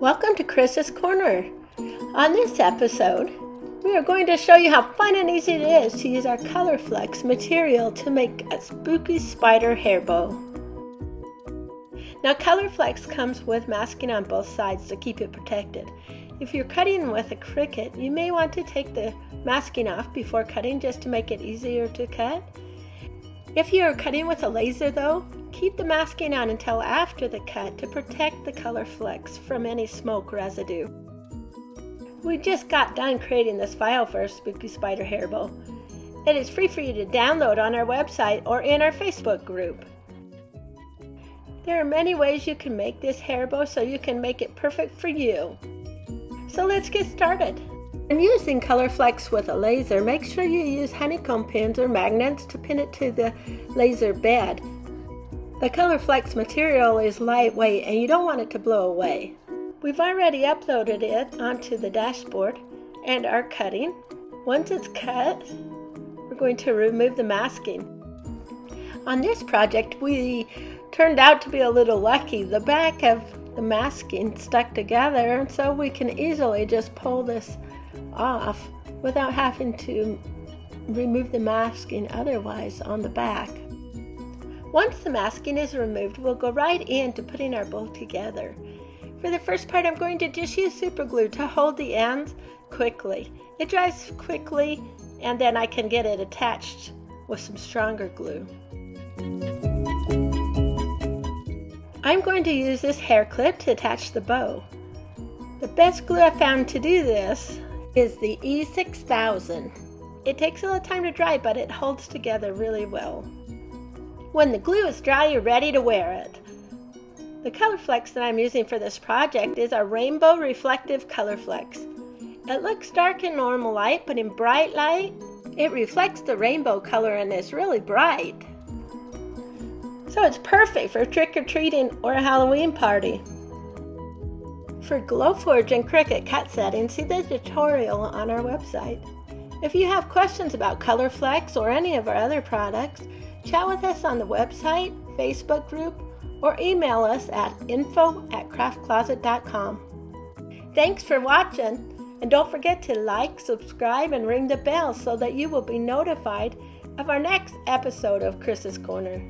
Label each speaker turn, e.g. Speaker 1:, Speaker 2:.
Speaker 1: Welcome to Kris's Corner. On this episode, we are going to show you how fun and easy it is to use our COLORflex material to make a spooky spider hair bow. Now COLORflex comes with masking on both sides to keep it protected. If you're cutting with a Cricut, you may want to take the masking off before cutting just to make it easier to cut. If you are cutting with a laser though, keep the masking on until after the cut to protect the COLORflex from any smoke residue. We just got done creating this file for a spooky spider hair bow. It is free for you to download on our website or in our Facebook group. There are many ways you can make this hair bow so you can make it perfect for you. So let's get started. When using COLORflex with a laser, make sure you use honeycomb pins or magnets to pin it to the laser bed. The COLORflex material is lightweight and you don't want it to blow away. We've already uploaded it onto the dashboard and are cutting. Once it's cut, we're going to remove the masking. On this project, we turned out to be a little lucky. The back of the masking stuck together, and so we can easily just pull this off without having to remove the masking otherwise on the back. Once the masking is removed, we'll go right into putting our bow together. For the first part, I'm going to just use super glue to hold the ends quickly. It dries quickly, and then I can get it attached with some stronger glue. I'm going to use this hair clip to attach the bow. The best glue I found to do this is the E6000. It takes a little time to dry, but it holds together really well. When the glue is dry, you're ready to wear it. The COLORflex that I'm using for this project is a Rainbow Reflective COLORflex. It looks dark in normal light, but in bright light, it reflects the rainbow color and is really bright. So it's perfect for trick-or-treating or a Halloween party. For Glowforge and Cricut cut settings, see the tutorial on our website. If you have questions about COLORflex or any of our other products, chat with us on the website, Facebook group, or email us at info@craftcloset.com. Thanks for watching, and don't forget to like, subscribe, and ring the bell so that you will be notified of our next episode of Kris's Corner.